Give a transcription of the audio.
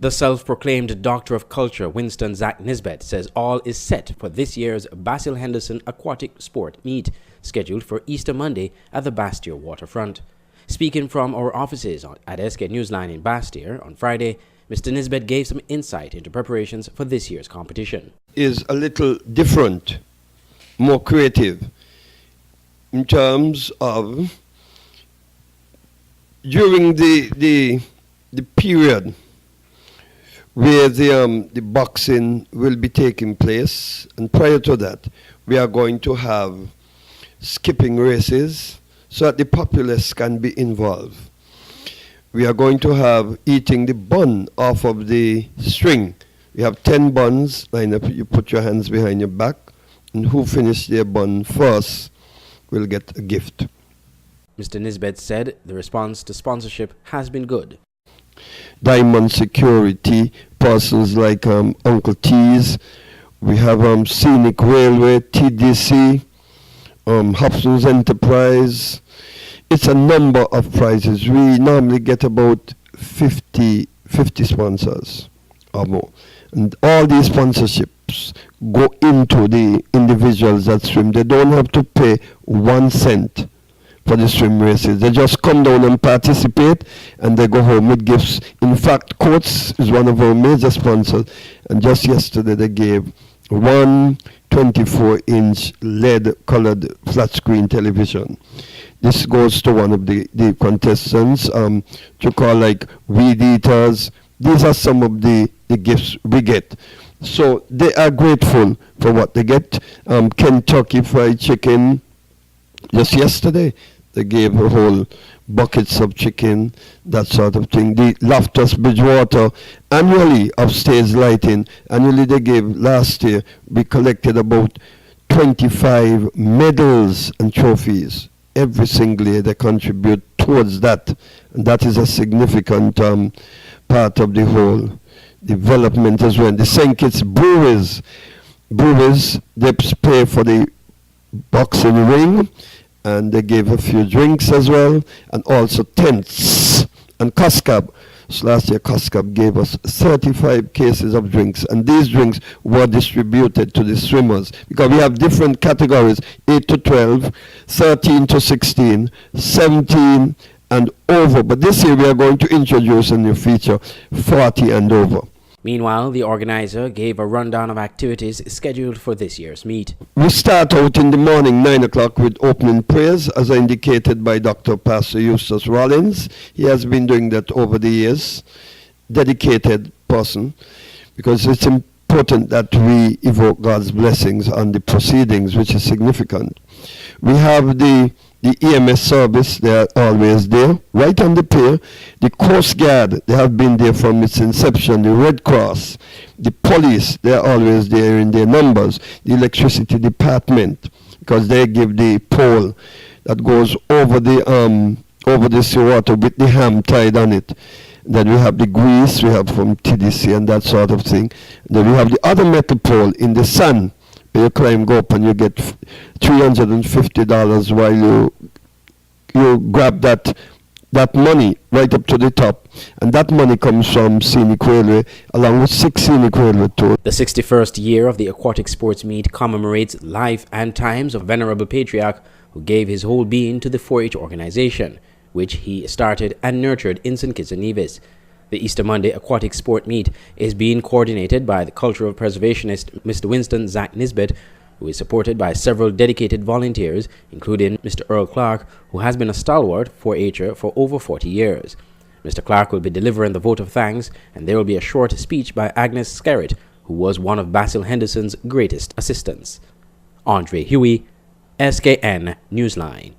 The self-proclaimed Doctor of Culture, Winston Zach Nisbet, says all is set for this year's Basil Henderson Aquatic Sport Meet, scheduled for Easter Monday at the Bastyr waterfront. Speaking from our offices at SK Newsline in Bastyr on Friday, Mr. Nisbet gave some insight into preparations for this year's competition. Is a little different, more creative, in terms of during the period where the boxing will be taking place, and prior to that, we are going to have skipping races so that the populace can be involved. We are going to have eating the bun off of the string. We have 10 buns lined up. You put your hands behind your back, and who finishes their bun first will get a gift. Mr. Nisbet said the response to sponsorship has been good. Diamond Security, persons like Uncle T's, we have Scenic Railway, TDC, Hobson's Enterprise. It's a number of prizes. We normally get about 50 sponsors or more. And all these sponsorships go into the individuals that swim. They don't have to pay 1 cent for the swim races. They just come down and participate, and they go home with gifts. In fact, Coates is one of our major sponsors, and just yesterday they gave one 24-inch LED-colored flat-screen television. This goes to one of the contestants, to call like weed eaters. These are some of the gifts we get. So they are grateful for what they get. Kentucky Fried Chicken, just yesterday, they gave a whole buckets of chicken, that sort of thing. The Loftus Bridgewater, annually, of stage lighting, annually they gave, last year, we collected about 25 medals and trophies. Every single year they contribute towards that. And that is a significant part of the whole development as well. The St. Kitts breweries, they pay for the boxing ring, and they gave a few drinks as well, and also tents. And COSCAB, so last year COSCAB gave us 35 cases of drinks, and these drinks were distributed to the swimmers, because we have different categories, 8 to 12, 13 to 16, 17 and over. But this year we are going to introduce a new feature, 40 and over. Meanwhile, the organizer gave a rundown of activities scheduled for this year's meet. We start out in the morning, 9 o'clock, with opening prayers, as indicated by Dr. Pastor Eustace Rollins. He has been doing that over the years. Dedicated person, because it's important that we evoke God's blessings on the proceedings, which is significant. We have the EMS service, they are always there, right on the pier. The Coast Guard, they have been there from its inception. The Red Cross, the police, they are always there in their numbers. The electricity department, because they give the pole that goes over the seawater with the ham tied on it. Then we have the grease, we have from TDC and that sort of thing. Then we have the other metal pole in the sun. You climb, go up, and you get $350 while you grab that money right up to the top. And that money comes from Scenic Railway, along with 6 Scenic Railway tours. The 61st year of the Aquatic Sports Meet commemorates life and times of Venerable Patriarch, who gave his whole being to the 4-H organization, which he started and nurtured in St. Kitts and Nevis. The Easter Monday Aquatic Sport Meet is being coordinated by the cultural preservationist Mr. Winston Zach Nisbet, who is supported by several dedicated volunteers, including Mr. Earl Clark, who has been a stalwart 4-H'er for over 40 years. Mr. Clark will be delivering the vote of thanks, and there will be a short speech by Agnes Skerritt, who was one of Basil Henderson's greatest assistants. Andre Huey, SKN Newsline.